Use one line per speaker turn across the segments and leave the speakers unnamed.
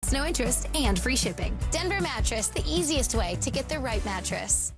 rates, no interest, and free shipping. Denver Mattress, the easiest way to get the right mattress.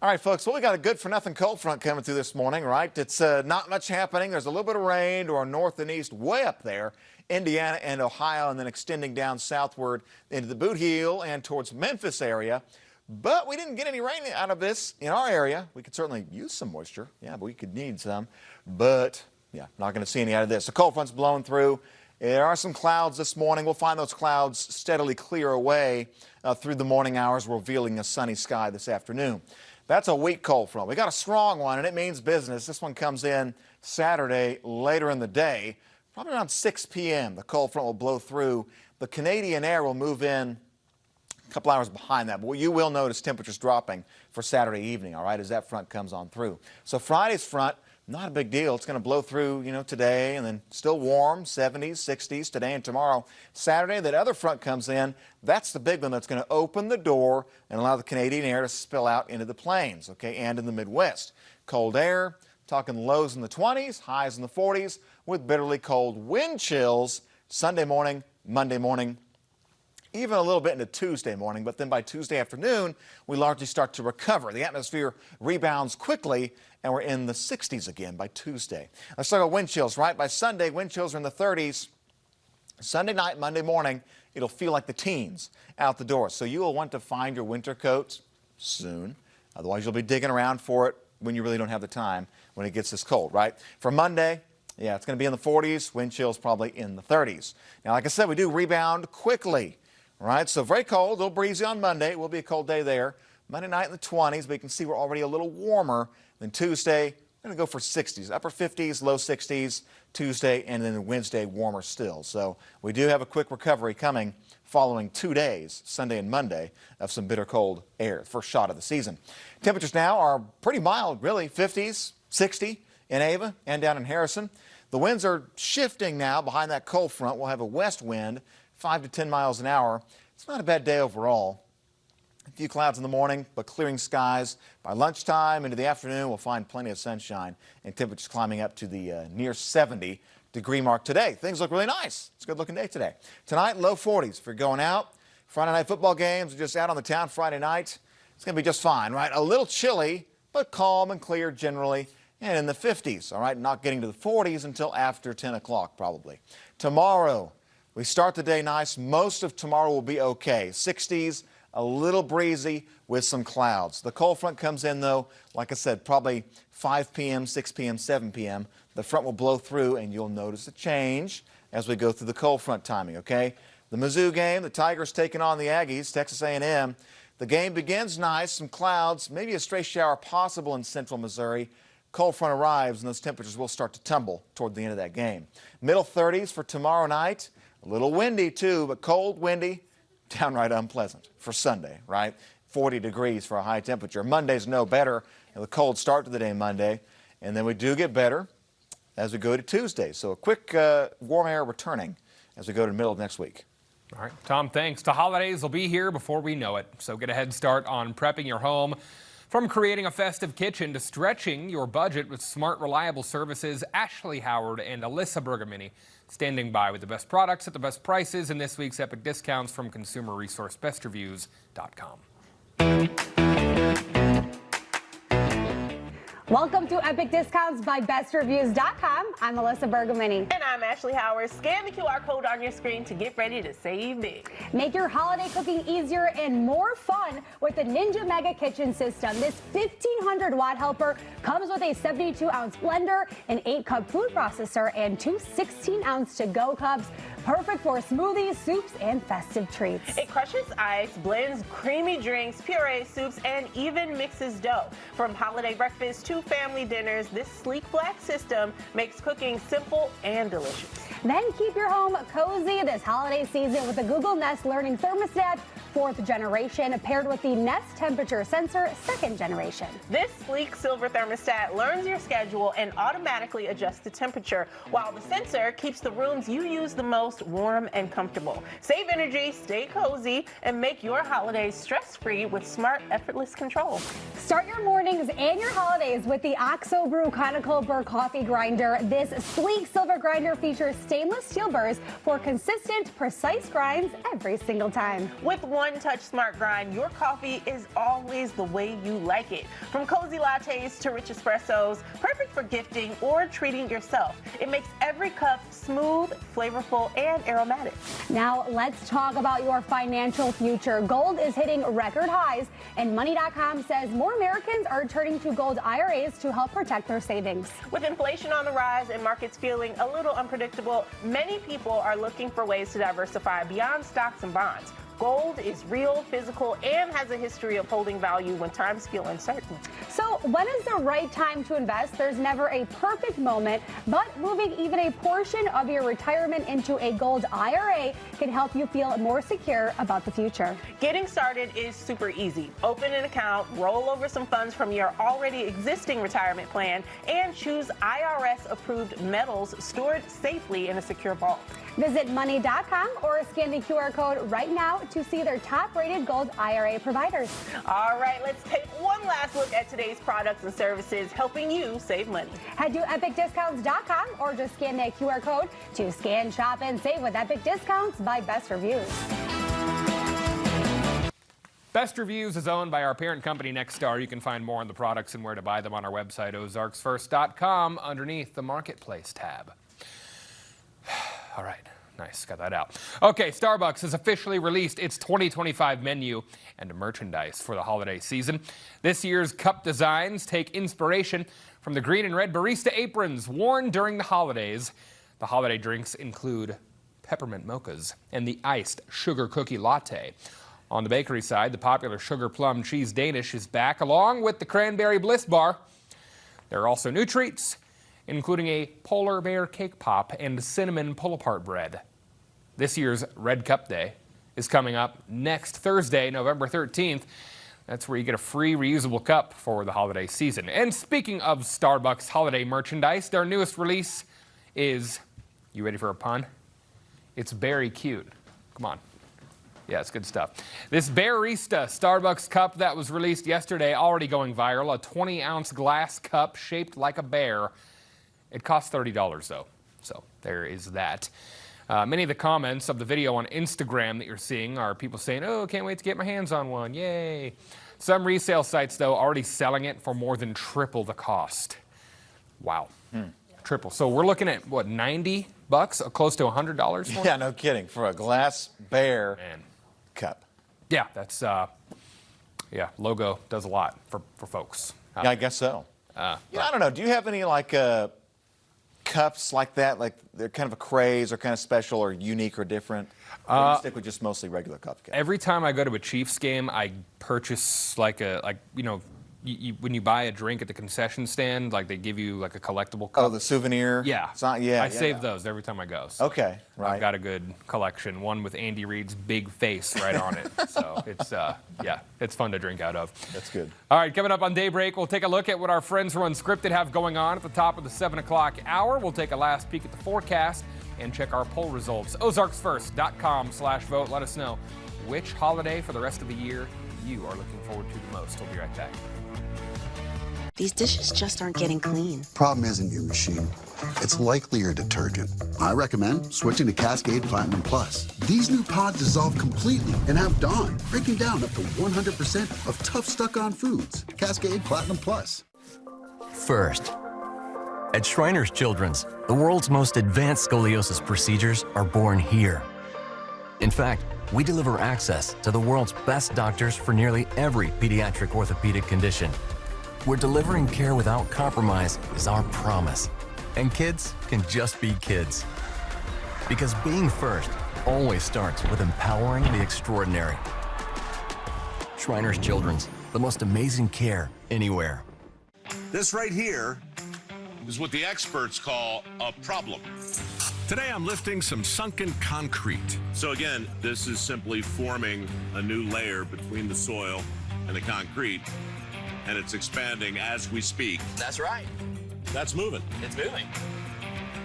All right, folks, well, we got a good-for-nothing cold front coming through this morning, right? It's not much happening. There's a little bit of rain to our north and east, way up there, Indiana and Ohio, and then extending down southward into the Boot Heel and towards Memphis area. But we didn't get any rain out of this in our area. We could certainly use some moisture. Yeah, but we could need some. But, yeah, not going to see any out of this. The cold front's blowing through. There are some clouds this morning. We'll find those clouds steadily clear away through the morning hours, revealing a sunny sky this afternoon. That's a weak cold front. We got a strong one, and it means business. This one comes in Saturday later in the day, probably around 6 p.m. The cold front will blow through. The Canadian air will move in a couple hours behind that. But you will notice temperatures dropping for Saturday evening, all right, as that front comes on through. So Friday's front, not a big deal. It's going to blow through, today, and then still warm, 70s, 60s today and tomorrow. Saturday, that other front comes in. That's the big one that's going to open the door and allow the Canadian air to spill out into the plains, okay, and in the Midwest. Cold air, talking lows in the 20s, highs in the 40s, with bitterly cold wind chills Sunday morning, Monday morning, even a little bit into Tuesday morning, but then by Tuesday afternoon, we largely start to recover. The atmosphere rebounds quickly, and we're in the 60s again by Tuesday. Let's talk about wind chills, right? By Sunday, wind chills are in the 30s. Sunday night, Monday morning, it'll feel like the teens out the door. So you will want to find your winter coats soon. Otherwise, you'll be digging around for it when you really don't have the time when it gets this cold, right? For Monday, yeah, it's going to be in the 40s. Wind chills probably in the 30s. Now, like I said, we do rebound quickly. All right, so very cold, a little breezy on Monday. It will be a cold day there. Monday night in the 20s, but you can see we're already a little warmer. Then Tuesday, we're going to go for 60s, upper 50s, low 60s Tuesday, and then Wednesday warmer still. So we do have a quick recovery coming following 2 days, Sunday and Monday, of some bitter cold air. First shot of the season. Temperatures now are pretty mild, really, 50s, 60 in Ava and down in Harrison. The winds are shifting now behind that cold front. We'll have a west wind, 5 to 10 miles an hour. It's not a bad day overall. A few clouds in the morning, but clearing skies. By lunchtime into the afternoon, we'll find plenty of sunshine and temperatures climbing up to the near 70-degree mark today. Things look really nice. It's a good-looking day today. Tonight, low 40s if you're going out. Friday night football games are just out on the town Friday night. It's going to be just fine, right? A little chilly, but calm and clear generally, and in the 50s, all right? Not getting to the 40s until after 10 o'clock probably. Tomorrow, we start the day nice. Most of tomorrow will be okay. 60s, a little breezy with some clouds. The cold front comes in, though, like I said, probably 5 p.m., 6 p.m., 7 p.m. The front will blow through, and you'll notice a change as we go through the cold front timing, okay? The Mizzou game, the Tigers taking on the Aggies, Texas A&M. The game begins nice, some clouds, maybe a stray shower possible in central Missouri. Cold front arrives, and those temperatures will start to tumble toward the end of that game. Middle 30s for tomorrow night. A little windy, too, but cold, windy, downright unpleasant for Sunday, right? 40 degrees for a high temperature. Monday's no better. The cold start to the day Monday, and then we do get better as we go to Tuesday. So a quick warm air returning as we go to the middle of next week.
All right, Tom, thanks. The holidays will be here before we know it, so get a head start on prepping your home. From creating a festive kitchen to stretching your budget with smart, reliable services, Ashley Howard and Alyssa Bergamini standing by with the best products at the best prices in this week's Epic Discounts from consumer resource bestreviews.com.
Welcome to Epic Discounts by bestreviews.com. I'm Alyssa Bergamini.
And I'm Ashley Howard. Scan the QR code on your screen to get ready to save big.
Make your holiday cooking easier and more fun with the Ninja Mega Kitchen System. This 1,500-watt helper comes with a 72-ounce blender, an 8-cup food processor, and 2 16-ounce to-go cups. Perfect for smoothies, soups, and festive treats.
It crushes ice, blends creamy drinks, purees, soups, and even mixes dough. From holiday breakfast to family dinners, this sleek black system makes cooking simple and delicious.
Then keep your home cozy this holiday season with the Google Nest Learning Thermostat 4th generation, paired with the Nest temperature sensor 2nd generation.
This sleek silver thermostat learns your schedule and automatically adjusts the temperature, while the sensor keeps the rooms you use the most warm and comfortable. Save energy, stay cozy, and make your holidays stress-free with smart, effortless control.
Start your mornings and your holidays with the OXO Brew Conical Burr coffee grinder. This sleek silver grinder features stainless steel burrs for consistent, precise grinds every single time.
With One Touch Smart Grind, your coffee is always the way you like it. From cozy lattes to rich espressos, perfect for gifting or treating yourself. It makes every cup smooth, flavorful, and aromatic.
Now let's talk about your financial future. Gold is hitting record highs, and Money.com says more Americans are turning to gold IRAs to help protect their savings.
With inflation on the rise and markets feeling a little unpredictable, many people are looking for ways to diversify beyond stocks and bonds. Gold is real, physical, and has a history of holding value when times feel uncertain.
So when is the right time to invest? There's never a perfect moment, but moving even a portion of your retirement into a gold IRA can help you feel more secure about the future.
Getting started is super easy. Open an account, roll over some funds from your already existing retirement plan, and choose IRS-approved metals stored safely in a secure vault.
Visit Money.com or scan the QR code right now to see their top-rated gold IRA providers.
All right, let's take one last look at today's products and services helping you save money.
Head to epicdiscounts.com or just scan that QR code to scan, shop, and save with Epic Discounts by Best Reviews.
Best Reviews is owned by our parent company, Nexstar. You can find more on the products and where to buy them on our website, ozarksfirst.com, underneath the Marketplace tab. All right, nice, got that out. Okay, Starbucks has officially released its 2025 menu and merchandise for the holiday season. This year's cup designs take inspiration from the green and red barista aprons worn during the holidays. The holiday drinks include peppermint mochas and the iced sugar cookie latte. On the bakery side, the popular sugar plum cheese Danish is back, along with the cranberry bliss bar. There are also new treats, including a polar bear cake pop and cinnamon pull-apart bread. This year's Red Cup Day is coming up next Thursday, November 13th. That's where you get a free reusable cup for the holiday season. And speaking of Starbucks holiday merchandise, their newest release is, you ready for a pun? It's very cute. Come on. Yeah, it's good stuff. This Bearista Starbucks cup that was released yesterday, already going viral, a 20-ounce glass cup shaped like a bear. It costs $30 though, so there is that. Many of the comments of the video on Instagram that you're seeing are people saying, oh, can't wait to get my hands on one, yay. Some resale sites though already selling it for more than triple the cost. Wow, triple. So we're looking at what, $90, close to $100 for it?
Yeah, no kidding, for a glass bear cup.
Yeah, that's, yeah, logo does a lot for folks.
Yeah, I guess so. Yeah, I don't know, do you have any like cups like that, like they're kind of a craze or kind of special or unique or different? Or do you stick with just mostly regular cups?
Every time I go to a Chiefs game, I purchase like you know, when you buy a drink at the concession stand, like they give you like a collectible cup.
Oh, the souvenir?
Yeah. I save those every time I go. So
okay, right.
I've got a good collection, one with Andy Reid's big face right on it. So it's, yeah, it's fun to drink out of.
That's good.
All right, coming up on Daybreak, we'll take a look at what our friends from Unscripted have going on at the top of the 7 o'clock hour. We'll take a last peek at the forecast and check our poll results. ozarksfirst.com/vote. Let us know which holiday for the rest of the year you are looking forward to the most. We'll be right back.
These dishes just aren't getting clean.
Problem isn't your machine. It's likely your detergent. I recommend switching to Cascade Platinum Plus. These new pods dissolve completely and have Dawn, breaking down up to 100% of tough stuck-on foods. Cascade Platinum Plus.
First, at Shriners Children's, the world's most advanced scoliosis procedures are born here. In fact, we deliver access to the world's best doctors for nearly every pediatric orthopedic condition. Where delivering care without compromise is our promise. And kids can just be kids. Because being first always starts with empowering the extraordinary. Shriners Children's, the most amazing care anywhere.
This right here is what the experts call a problem. Today I'm lifting some sunken concrete.
So again, this is simply forming a new layer between the soil and the concrete, and it's expanding as we speak.
That's right.
That's moving.
It's moving.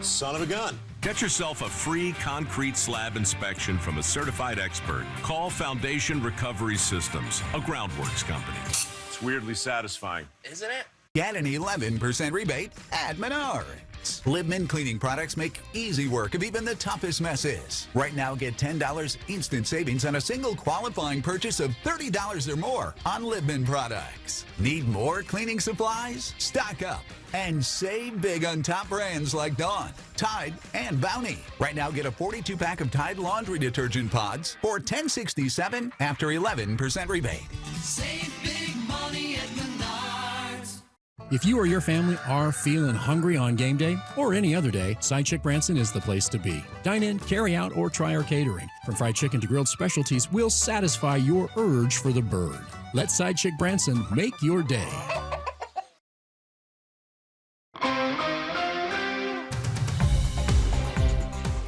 Son of a gun.
Get yourself a free concrete slab inspection from a certified expert. Call Foundation Recovery Systems, a groundworks company.
It's weirdly satisfying.
Isn't it?
Get an 11% rebate at Menards. Libman cleaning products make easy work of even the toughest messes. Right now, get $10 instant savings on a single qualifying purchase of $30 or more on Libman products. Need more cleaning supplies? Stock up and save big on top brands like Dawn, Tide, and Bounty. Right now, get a 42-pack of Tide laundry detergent pods for $10.67 after 11% rebate.
Save big money at Menards.
If you or your family are feeling hungry on game day or any other day, Sidechick Branson is the place to be. Dine in, carry out, or try our catering. From fried chicken to grilled specialties, we'll satisfy your urge for the bird. Let Sidechick Branson make your day.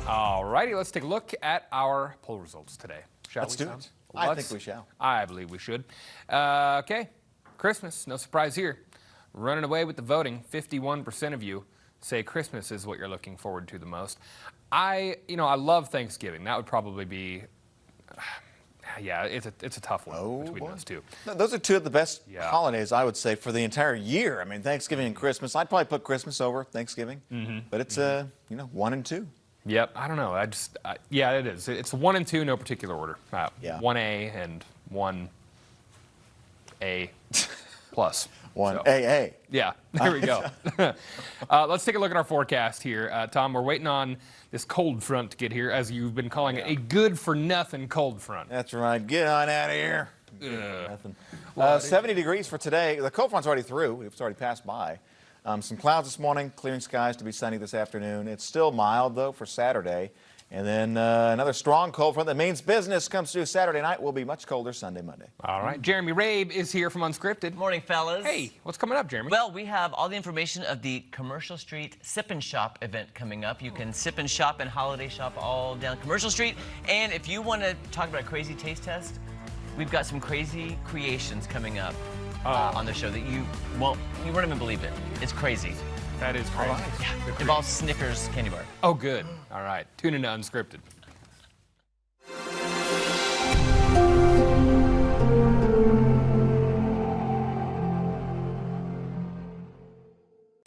All righty, let's take a look at our poll results today.
Let's do it. I think we shall.
I believe we should. Okay, Christmas, no surprise here. Running away with the voting, 51% of you say Christmas is what you're looking forward to the most. I love Thanksgiving. That would probably be, yeah, it's a tough one between those two.
Those are two of the best holidays, I would say, for the entire year. I mean, Thanksgiving and Christmas. I'd probably put Christmas over Thanksgiving, but it's 1 and 2.
Yep, I don't know. Yeah, it is. It's 1 and 2, no particular order. 1A and 1A plus.
1AA.
Yeah, there we go. Let's take a look at our forecast here. Tom, we're waiting on this cold front to get here, as you've been calling it, a good-for-nothing cold front.
That's right. Get on out of here. Nothing. 70 degrees for today. The cold front's already through. It's already passed by. Some clouds this morning, clearing skies to be sunny this afternoon. It's still mild, though, for Saturday. And then another strong cold front that means business comes through Saturday night. Will be much colder Sunday, Monday.
All right. Jeremy Rabe is here from Unscripted.
Morning, fellas.
Hey, what's coming up, Jeremy?
Well, we have all the information of the Commercial Street Sip and Shop event coming up. You can sip and shop and holiday shop all down Commercial Street. And if you want to talk about a crazy taste test, we've got some crazy creations coming up on the show that you won't even believe it. It's crazy.
That is crazy.
Right. Yeah. It involves Snickers candy bar.
Oh, good. All right. Tune into Unscripted.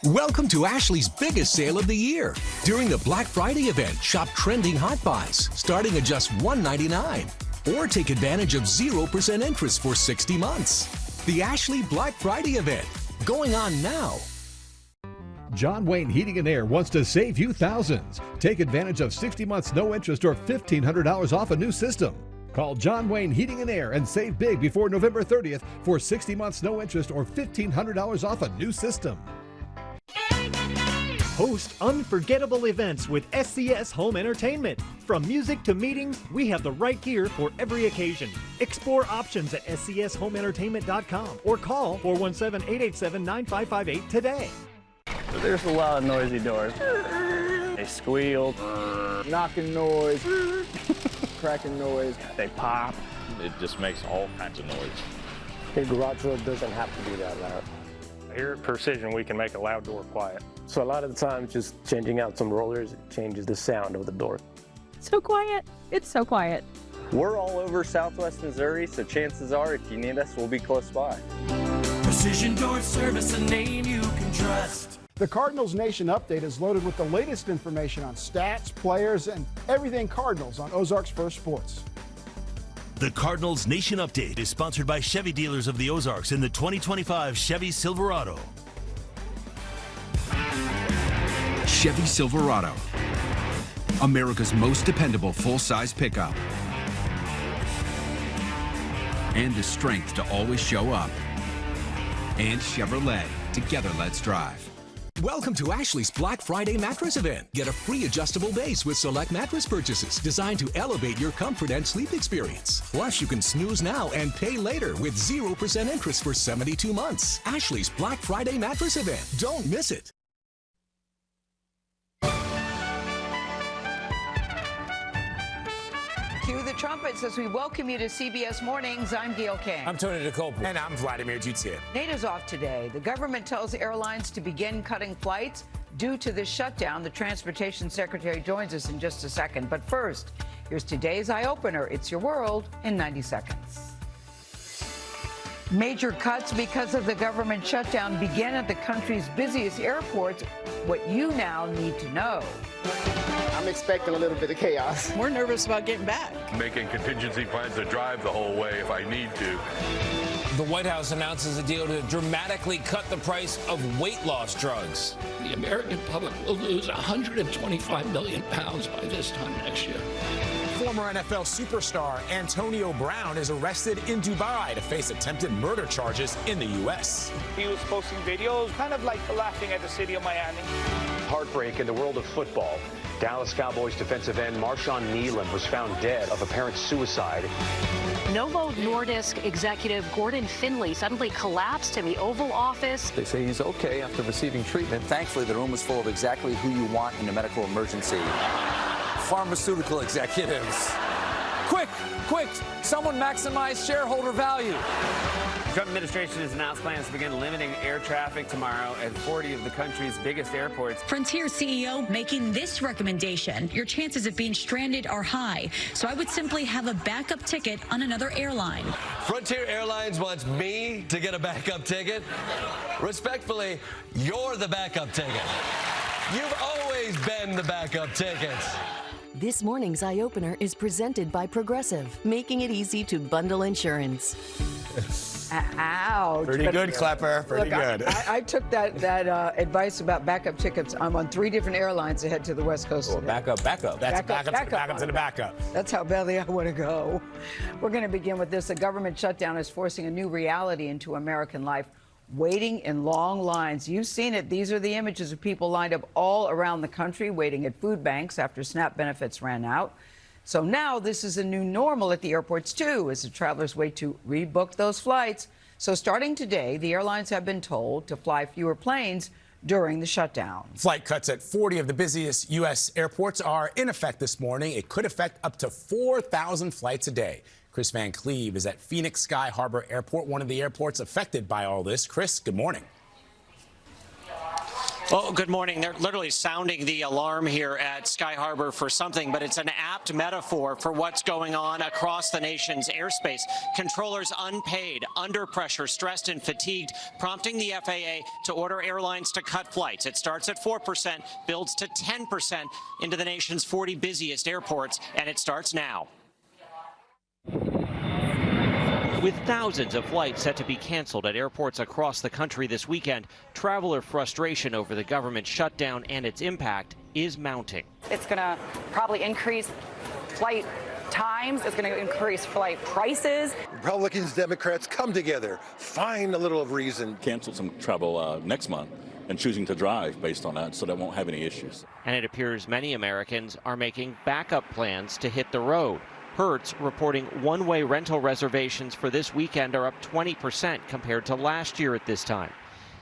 Welcome to Ashley's biggest sale of the year. During the Black Friday event, shop trending hot buys starting at just $1.99. Or take advantage of 0% interest for 60 months. The Ashley Black Friday event, going on now.
John Wayne Heating and Air wants to save you thousands. Take advantage of 60 months no interest or $1,500 off a new system. Call John Wayne Heating and Air and save big before November 30th for 60 months no interest or $1,500 off a new system.
Host unforgettable events with SCS Home Entertainment. From music to meetings, we have the right gear for every occasion. Explore options at scshomeentertainment.com or call 417-887-9558 today.
There's a lot of noisy doors. They squeal, knocking noise, cracking noise, they pop.
It just makes all kinds of noise.
A garage door doesn't have to be that loud.
Here at Precision, we can make a loud door quiet.
So a lot of the time, just changing out some rollers, it changes the sound of the door.
So quiet. It's so quiet.
We're all over Southwest Missouri, so chances are if you need us, we'll be close by.
Precision Door Service, a name you can trust.
The Cardinals Nation Update is loaded with the latest information on stats, players, and everything Cardinals on Ozarks First Sports.
The Cardinals Nation Update is sponsored by Chevy dealers of the Ozarks in the 2025 Chevy Silverado.
Chevy Silverado, America's most dependable full-size pickup. And the strength to always show up. And Chevrolet, together let's drive.
Welcome to Ashley's Black Friday mattress event. Get a free adjustable base with select mattress purchases designed to elevate your comfort and sleep experience. Plus, you can snooze now and pay later with 0% interest for 72 months. Ashley's Black Friday mattress event. Don't miss it.
the trumpets as we welcome you to CBS Mornings. I'm Gail King.
I'm Tony DeCope. And I'm Vladimir Jutsian.
NATO's off today. The government tells airlines to begin cutting flights due to the shutdown. The Transportation Secretary joins us in just a second. But first, here's today's eye-opener. It's your world in 90 seconds. Major cuts because of the government shutdown begin at the country's busiest airports. What you now need to know.
I'm expecting a little bit of chaos.
We're nervous about getting back.
Making contingency plans to drive the whole way if I need to.
The White House announces a deal to dramatically cut the price of weight loss drugs.
The American public will lose 125 million pounds by this time next year.
Former NFL superstar Antonio Brown is arrested in Dubai to face attempted murder charges in the U.S.
He was posting videos, kind of like laughing at the city of Miami.
Heartbreak in the world of football. Dallas Cowboys defensive end Marshawn Nealon was found dead of apparent suicide.
Novo Nordisk executive Gordon Finley suddenly collapsed in the Oval Office.
They say he's okay after receiving treatment. Thankfully, the room was full of exactly who you want in a medical emergency. Pharmaceutical executives. Quick, someone maximize shareholder value.
The Trump administration has announced plans to begin limiting air traffic tomorrow at 40 of the country's biggest airports.
Frontier CEO making this recommendation. Your chances of being stranded are high, so I would simply have a backup ticket on another airline.
Frontier Airlines wants me to get a backup ticket. Respectfully, you're the backup ticket. You've always been the backup ticket.
This morning's eye-opener is presented by Progressive, making it easy to bundle insurance.
Ouch.
Pretty good, Klepper. Pretty good.
I took that advice about backup tickets. I'm on 3 different airlines to head to the West Coast today.
Backup. That's backup to the backup.
That's how badly I want to go. We're going to begin with this. The government shutdown is forcing a new reality into American life. Waiting in long lines. You've seen it. These are the images of people lined up all around the country waiting at food banks after SNAP benefits ran out. So now this is a new normal at the airports, too, as the travelers wait to rebook those flights. So starting today, the airlines have been told to fly fewer planes during the shutdown.
Flight cuts at 40 of the busiest U.S. airports are in effect this morning. It could affect up to 4,000 flights a day. Chris Van Cleve is at Phoenix Sky Harbor Airport, one of the airports affected by all this. Chris, good morning.
Well, good morning. They're literally sounding the alarm here at Sky Harbor for something, but it's an apt metaphor for what's going on across the nation's airspace. Controllers unpaid, under pressure, stressed and fatigued, prompting the FAA to order airlines to cut flights. It starts at 4%, builds to 10% into the nation's 40 busiest airports, and it starts now. With thousands of flights set to be canceled at airports across the country this weekend, traveler frustration over the government shutdown and its impact is mounting.
It's going to probably increase flight times. It's going to increase flight prices.
Republicans, Democrats, come together, find a little of reason.
Cancel some travel next month and choosing to drive based on that so that won't have any issues.
And it appears many Americans are making backup plans to hit the road. Hertz reporting one-way rental reservations for this weekend are up 20% compared to last year at this time.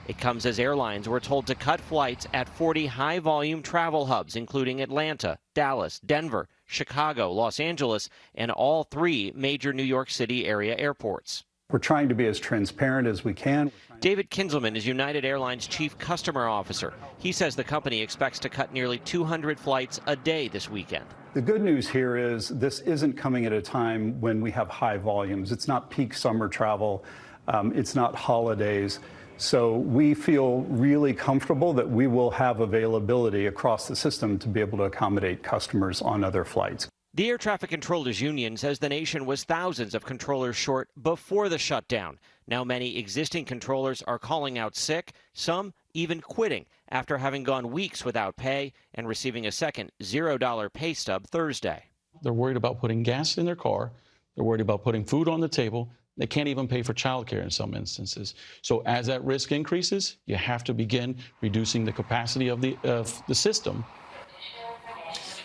It comes as airlines were told to cut flights at 40 high-volume travel hubs, including Atlanta, Dallas, Denver, Chicago, Los Angeles, and all 3 major New York City area airports.
We're trying to be as transparent as we can.
David Kinzelman is United Airlines Chief Customer Officer. He says the company expects to cut nearly 200 flights a day this weekend.
The good news here is this isn't coming at a time when we have high volumes. It's not peak summer travel. It's not holidays. So we feel really comfortable that we will have availability across the system to be able to accommodate customers on other flights.
The Air Traffic Controllers Union says the nation was thousands of controllers short before the shutdown. Now many existing controllers are calling out sick, some even quitting after having gone weeks without pay and receiving a second $0 pay stub Thursday.
They're worried about putting gas in their car. They're worried about putting food on the table. They can't even pay for childcare in some instances. So as that risk increases, you have to begin reducing the capacity of the system.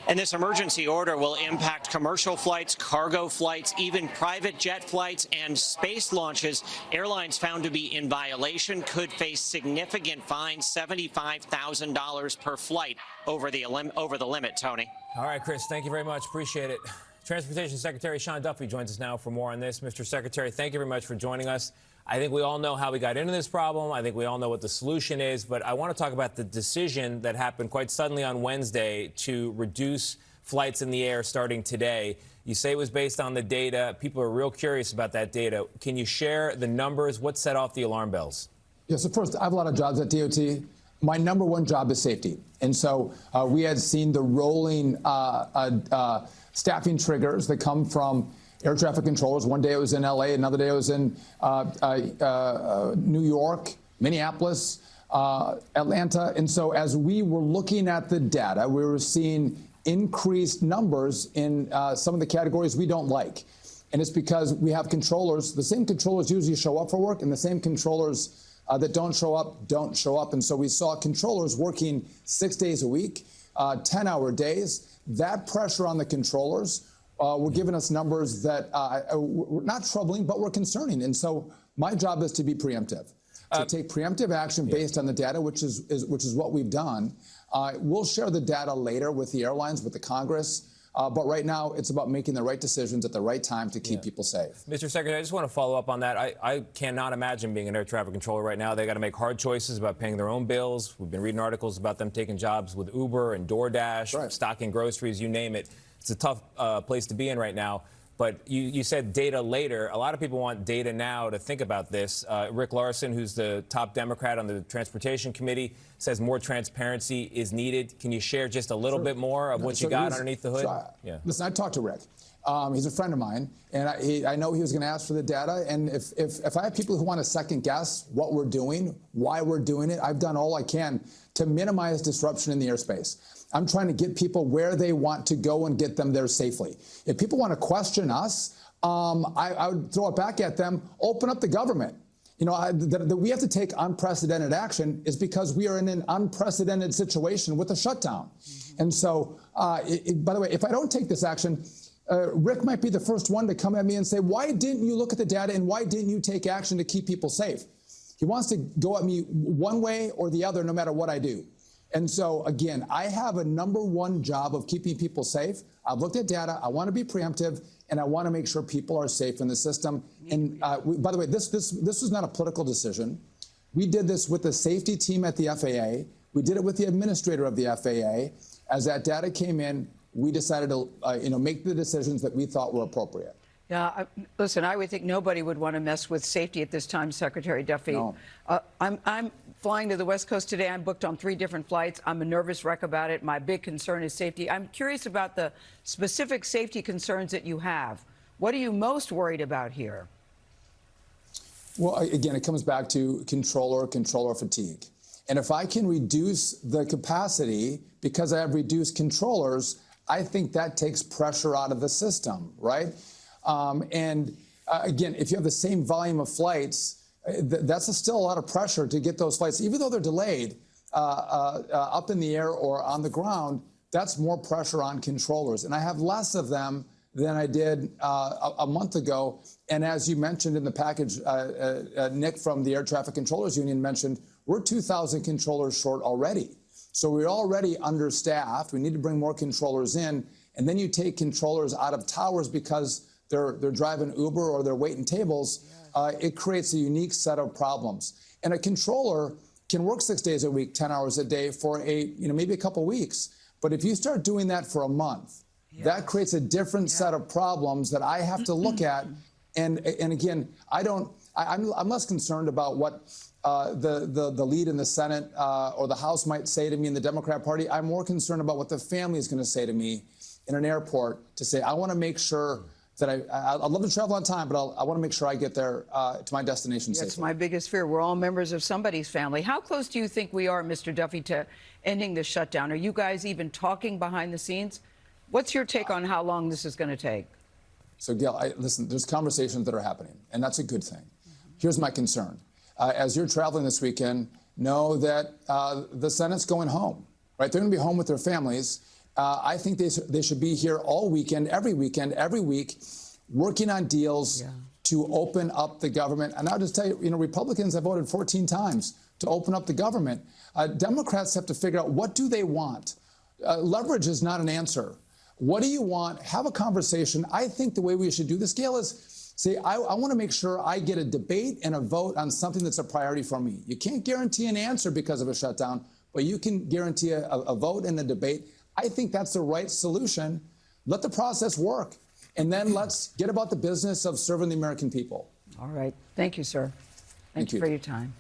And this emergency order will impact commercial flights, cargo flights, even private jet flights and space launches. Airlines found to be in violation could face significant fines, $75,000 per flight over the limit, Tony.
All right, Chris, thank you very much. Appreciate it.
Transportation Secretary Sean Duffy joins us now for more on this. Mr. Secretary, thank you very much for joining us. I think we all know how we got into this problem. I think we all know what the solution is. But I want to talk about the decision that happened quite suddenly on Wednesday to reduce flights in the air starting today. You say it was based on the data. People are real curious about that data. Can you share the numbers? What set off the alarm bells?
Yeah, so first, I have a lot of jobs at DOT. My number one job is safety. And so we had seen the rolling staffing triggers that come from air traffic controllers. One day it was in LA, another day it was in New York, Minneapolis, Atlanta. And so as we were looking at the data, we were seeing increased numbers in some of the categories we don't like. And it's because we have controllers, the same controllers usually show up for work, and the same controllers that don't show up. And so we saw controllers working 6 days a week, 10-hour days. That pressure on the controllers were giving us numbers that were not troubling, but were concerning. And so my job is to be preemptive, to take preemptive action based on the data, which is what we've done. We'll share the data later with the airlines, with the Congress. But right now, it's about making the right decisions at the right time to keep people safe.
Mr. Secretary, I just want to follow up on that. I cannot imagine being an air traffic controller right now. They got to make hard choices about paying their own bills. We've been reading articles about them taking jobs with Uber and DoorDash, stocking groceries, you name it. It's a tough place to be in right now. But you said data later. A lot of people want data now to think about this. Rick Larson, who's the top Democrat on the Transportation Committee, says more transparency is needed. Can you share just a little bit more of what you got underneath the hood?
Listen, I talked to Rick. He's a friend of mine, and I know he was going to ask for the data. And if I have people who want to second guess what we're doing, why we're doing it, I've done all I can to minimize disruption in the airspace. I'm trying to get people where they want to go and get them there safely. If people want to question us, I would throw it back at them, open up the government. You know, that we have to take unprecedented action is because we are in an unprecedented situation with a shutdown. And so, by the way, if I don't take this action, Rick might be the first one to come at me and say, why didn't you look at the data and why didn't you take action to keep people safe? He wants to go at me one way or the other, no matter what I do. And so, again, I have a number one job of keeping people safe. I've looked at data. I want to be preemptive, and I want to make sure people are safe in the system. And by the way, this was not a political decision. We did this with the safety team at the FAA. We did it with the administrator of the FAA. As that data came in, we decided to make the decisions that we thought were appropriate.
Yeah, listen, I would think nobody would want to mess with safety at this time, Secretary Duffy.
No.
I'm flying to the West Coast today. I'm booked on 3 different flights. I'm a nervous wreck about it. My big concern is safety. I'm curious about the specific safety concerns that you have. What are you most worried about here?
Well, again, it comes back to controller fatigue. And if I can reduce the capacity because I have reduced controllers, I think that takes pressure out of the system, right? Again, if you have the same volume of flights, that's still a lot of pressure to get those flights, even though they're delayed up in the air or on the ground. That's more pressure on controllers, and I have less of them than I did a month ago. And as you mentioned in the package, Nick from the Air Traffic Controllers Union mentioned, we're 2,000 controllers short already. So we're already understaffed. We need to bring more controllers in, and then you take controllers out of towers because they're driving Uber or they're waiting tables. It creates a unique set of problems. And a controller can work 6 days a week, 10 hours a day for maybe a couple weeks. But if you start doing that for a month, that creates a different set of problems that I have to look at. And again, I'm less concerned about what the lead in the Senate or the House might say to me in the Democrat Party. I'm more concerned about what the family is going to say to me in an airport to say, I want to make sure that I'd love to travel on time, but I want to make sure I get there to my destination safely.
That's my biggest fear. We're all members of somebody's family. How close do you think we are, Mr. Duffy, to ending the shutdown? Are you guys even talking behind the scenes? What's your take on how long this is going to take?
So, Gail, listen, there's conversations that are happening, and that's a good thing. Here's my concern. As you're traveling this weekend, know that the Senate's going home, right? They're going to be home with their families. I think they should be here all weekend, every week, working on deals to open up the government. And I'll just tell you, Republicans have voted 14 times to open up the government. Democrats have to figure out, what do they want? Leverage is not an answer. What do you want? Have a conversation. I think the way we should do this, Gail, is say, I want to make sure I get a debate and a vote on something that's a priority for me. You can't guarantee an answer because of a shutdown, but you can guarantee a vote and a debate. I think that's the right solution. Let the process work, and then let's get about the business of serving the American people.
All right. Thank you, sir. Thank you for your time.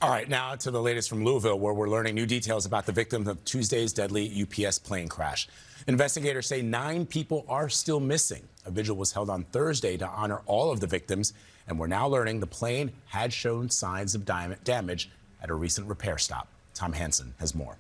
All right, now to the latest from Louisville, where we're learning new details about the victims of Tuesday's deadly UPS plane crash. Investigators say 9 people are still missing. A vigil was held on Thursday to honor all of the victims, and we're now learning the plane had shown signs of damage at a recent repair stop. Tom Hansen has more.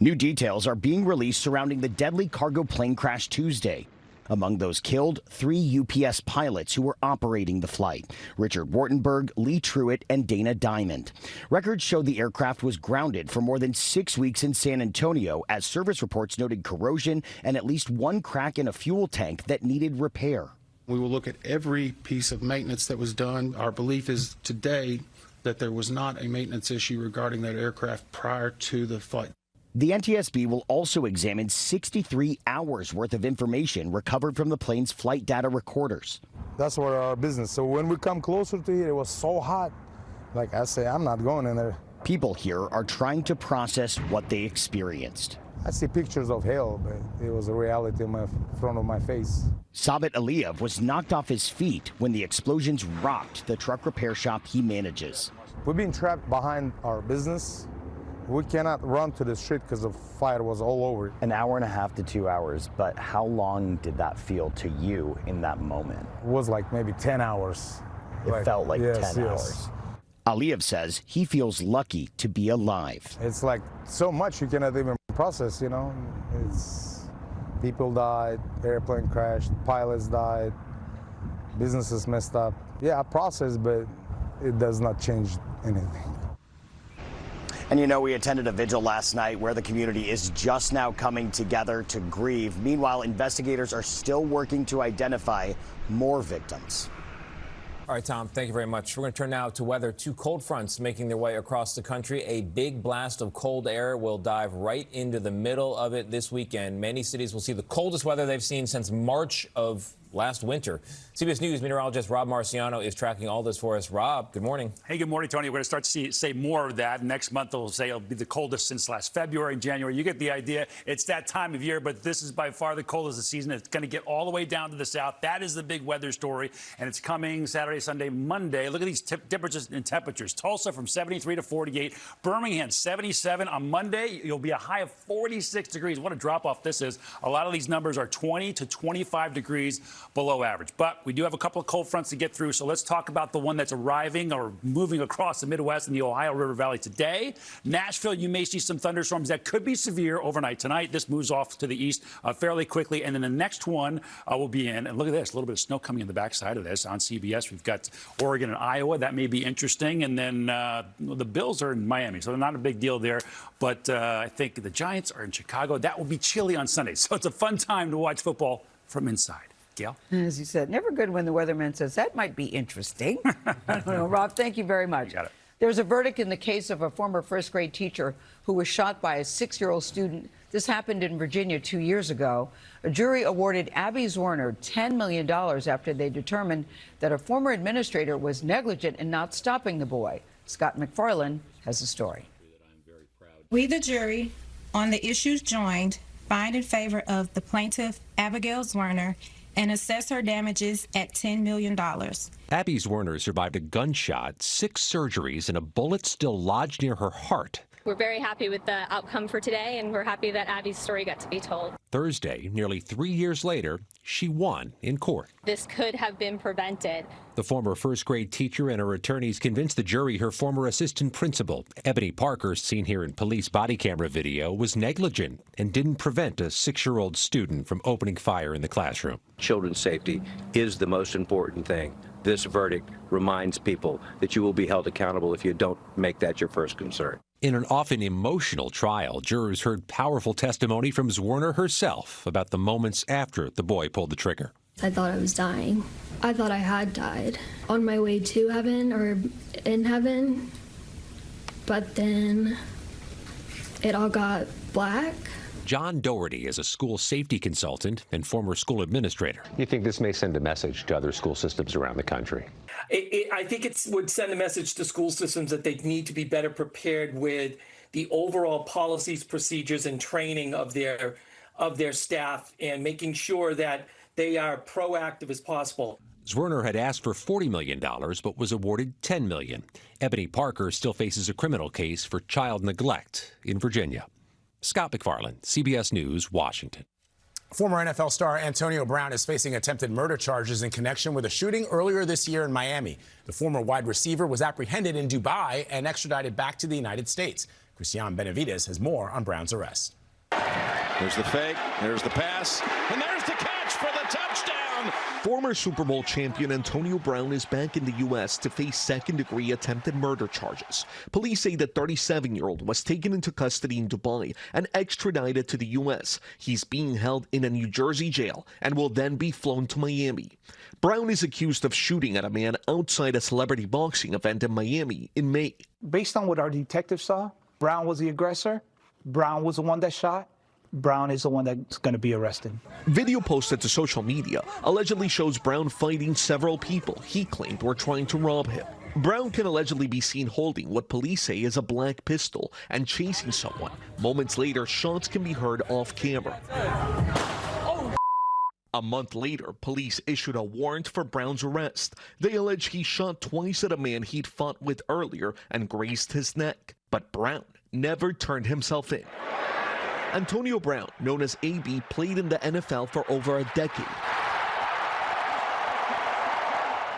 New details are being released surrounding the deadly cargo plane crash Tuesday. Among those killed, 3 UPS pilots who were operating the flight: Richard Wartenberg, Lee Truitt, and Dana Diamond. Records show the aircraft was grounded for more than 6 weeks in San Antonio, as service reports noted corrosion and at least 1 crack in a fuel tank that needed repair.
We will look at every piece of maintenance that was done. Our belief is today that there was not a maintenance issue regarding that aircraft prior to the flight.
The NTSB will also examine 63 hours worth of information recovered from the plane's flight data recorders.
That's where our business. So when we come closer to it, it was so hot. Like I say, I'm not going in there.
People here are trying to process what they experienced.
I see pictures of hell, but it was a reality in front of my face.
Sabit Aliyev was knocked off his feet when the explosions rocked the truck repair shop he manages.
We've been trapped behind our business. We cannot run to the street because the fire was all over.
An hour and a half to 2 hours, but how long did that feel to you in that moment?
It was like maybe 10 hours.
It felt like
yes,
10 hours. Aliyev says he feels lucky to be alive.
It's like so much you cannot even process, you know. It's people died, airplane crashed, pilots died, businesses messed up. Yeah, I process, but it does not change anything.
And you know, we attended a vigil last night where the community is just now coming together to grieve. Meanwhile, investigators are still working to identify more victims.
All right, Tom, thank you very much. We're going to turn now to weather. 2 cold fronts making their way across the country. A big blast of cold air will dive right into the middle of it this weekend. Many cities will see the coldest weather they've seen since March of last winter. CBS News meteorologist Rob Marciano is tracking all this for us. Rob, good morning.
Hey, good morning, Tony. We're going to start to say more of that. Next month, they'll say it'll be the coldest since last February and January. You get the idea. It's that time of year, but this is by far the coldest of the season. It's going to get all the way down to the south. That is the big weather story, and it's coming Saturday, Sunday, Monday. Look at these differences in temperatures. Tulsa from 73 to 48. Birmingham, 77. On Monday, you'll be a high of 46 degrees. What a drop-off this is. A lot of these numbers are 20 to 25 degrees below average. But we do have a couple of cold fronts to get through, so let's talk about the one that's arriving or moving across the Midwest and the Ohio River Valley today. Nashville, you may see some thunderstorms that could be severe overnight tonight. This moves off to the east fairly quickly, and then the next one will be in. And look at this, a little bit of snow coming in the backside of this on CBS. We've got Oregon and Iowa. That may be interesting. And then the Bills are in Miami, so they're not a big deal there. But I think the Giants are in Chicago. That will be chilly on Sunday, so it's a fun time to watch football from inside. Gail?
As you said, never good when the weatherman says, that might be interesting. I don't know. Rob, thank you very much.
You got it.
There's a verdict in the case of a former first-grade teacher who was shot by a 6-year-old student. This happened in Virginia 2 years ago. A jury awarded Abby Zorner $10 million after they determined that a former administrator was negligent in not stopping the boy. Scott McFarland has the story.
We, the jury, on the issues joined, find in favor of the plaintiff, Abigail Zorner, and assess her damages at $10 million.
Abby Zorner survived a gunshot, 6 surgeries, and a bullet still lodged near her heart.
We're very happy with the outcome for today, and we're happy that Abby's story got to be told.
Thursday, nearly 3 years later, she won in court.
This could have been prevented.
The former first-grade teacher and her attorneys convinced the jury her former assistant principal, Ebony Parker, seen here in police body camera video, was negligent and didn't prevent a 6-year-old student from opening fire in the classroom.
Children's safety is the most important thing. This verdict reminds people that you will be held accountable if you don't make that your first concern.
In an often emotional trial, jurors heard powerful testimony from Zorner herself about the moments after the boy pulled the trigger.
I thought I was dying. I thought I had died on my way to heaven or in heaven, but then it all got black.
John Doherty is a school safety consultant and former school administrator.
You think this may send a message to other school systems around the country?
I think it would send a message to school systems that they need to be better prepared with the overall policies, procedures, and training of their staff, and making sure that they are proactive as possible.
Zwerner had asked for $40 million, but was awarded $10 million. Ebony Parker still faces a criminal case for child neglect in Virginia. Scott McFarland, CBS News, Washington.
Former NFL star Antonio Brown is facing attempted murder charges in connection with a shooting earlier this year in Miami. The former wide receiver was apprehended in Dubai and extradited back to the United States. Christian Benavides has more on Brown's arrest.
There's the fake, there's the pass, and there's the catch for the touchdown.
Former Super Bowl champion Antonio Brown is back in the U.S. to face second-degree attempted murder charges. Police say the 37-year-old was taken into custody in Dubai and extradited to the U.S. He's being held in a New Jersey jail and will then be flown to Miami. Brown is accused of shooting at a man outside a celebrity boxing event in Miami in May.
Based on what our detectives saw, Brown was the aggressor. Brown was the one that shot. Brown is the one that's going to be arrested.
Video posted to social media allegedly shows Brown fighting several people he claimed were trying to rob him. Brown can allegedly be seen holding what police say is a black pistol and chasing someone. Moments later, shots can be heard off camera. A month later, police issued a warrant for Brown's arrest. They allege he shot twice at a man he'd fought with earlier and grazed his neck. But Brown never turned himself in. Antonio Brown, known as AB, played in the NFL for over a decade.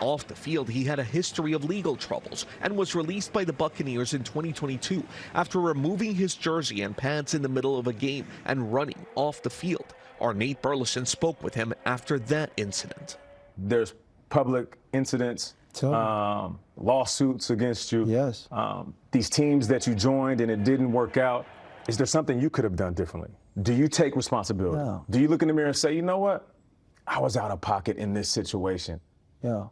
Off the field, he had a history of legal troubles and was released by the Buccaneers in 2022 after removing his jersey and pads in the middle of a game and running off the field. Our Nate Burleson spoke with him after that incident.
There's public incidents, lawsuits against you.
Yes.
These teams that you joined and it didn't work out. Is there something you could have done differently? Do you take responsibility?
No.
Do you look in the mirror and say, you know what? I was out of pocket in this situation.
Yeah.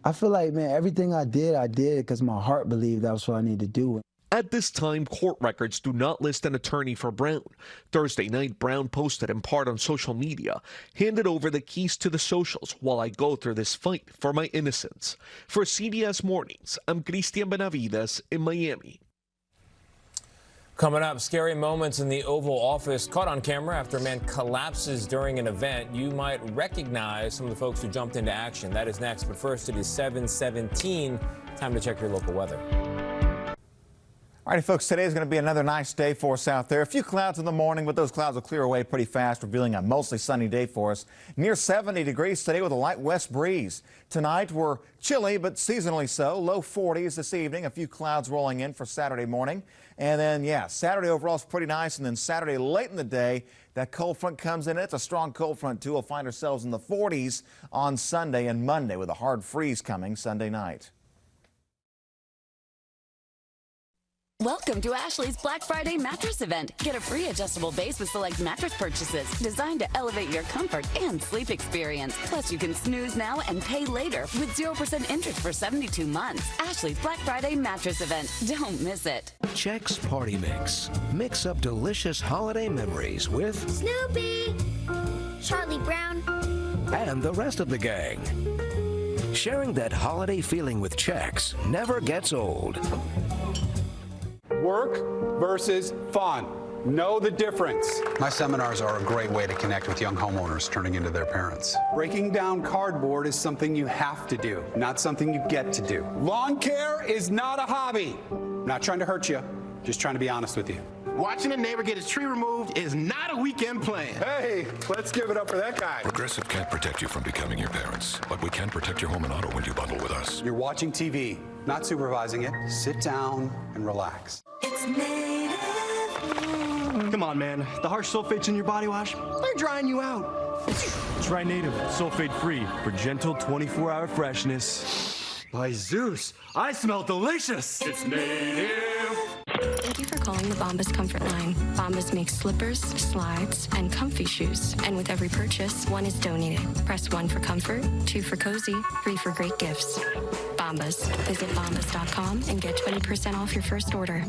I feel like, man, everything I did because my heart believed that was what I needed to do.
At this time, court records do not list an attorney for Brown. Thursday night, Brown posted in part on social media, "Handed over the keys to the socials while I go through this fight for my innocence." For CBS Mornings, I'm Christian Benavides in Miami.
Coming up, scary moments in the Oval Office caught on camera after a man collapses during an event. You might recognize some of the folks who jumped into action. That is next, but first it is 7:17. Time to check your local weather.
All right, folks, today is going to be another nice day for us out there. A few clouds in the morning, but those clouds will clear away pretty fast, revealing a mostly sunny day for us. Near 70 degrees today with a light west breeze. Tonight, we're chilly, but seasonally so. Low 40s this evening. A few clouds rolling in for Saturday morning. And then, yeah, Saturday overall is pretty nice. And then Saturday late in the day, that cold front comes in. It's a strong cold front, too. We'll find ourselves in the 40s on Sunday and Monday with a hard freeze coming Sunday night.
Welcome to Ashley's Black Friday mattress event. Get a free adjustable base with select mattress purchases designed to elevate your comfort and sleep experience. Plus, you can snooze now and pay later with 0% interest for 72 months. Ashley's Black Friday mattress event. Don't miss it.
Chex Party Mix. Mix up delicious holiday memories with
Snoopy, Charlie Brown,
and the rest of the gang. Sharing that holiday feeling with Chex never gets old.
Work versus fun. Know the difference.
My seminars are a great way to connect with young homeowners turning into their parents.
Breaking down cardboard is something you have to do, not something you get to do. Lawn care is not a hobby. I'm not trying to hurt you, just trying to be honest with you.
Watching a neighbor get his tree removed is not a weekend plan.
Hey, let's give it up for that guy.
Progressive can't protect you from becoming your parents, but we can protect your home and auto when you bundle with us.
You're watching TV, not supervising it. Sit down and relax.
It's Native. Come on, man. The harsh sulfates in your body wash, they're drying you out.
Try Native, sulfate-free for gentle 24-hour freshness.
By Zeus, I smell delicious. It's Native.
Thank you for calling the Bombas Comfort Line. Bombas makes slippers, slides, and comfy shoes. And with every purchase, one is donated. Press 1 for comfort, 2 for cozy, 3 for great gifts. Bombas. Visit bombas.com and get 20% off your first order.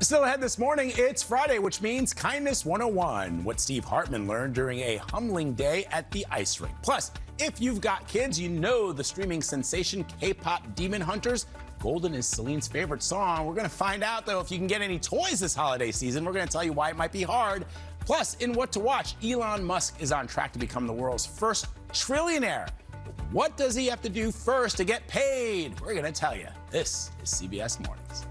Still ahead this morning, it's Friday, which means Kindness 101, what Steve Hartman learned during a humbling day at the ice rink. Plus, if you've got kids, you know the streaming sensation K-pop Demon Hunters. Golden is Celine's favorite song. We're going to find out, though, if you can get any toys this holiday season. We're going to tell you why it might be hard. Plus, in What to Watch, Elon Musk is on track to become the world's first trillionaire. What does he have to do first to get paid? We're going to tell you. This is CBS Mornings.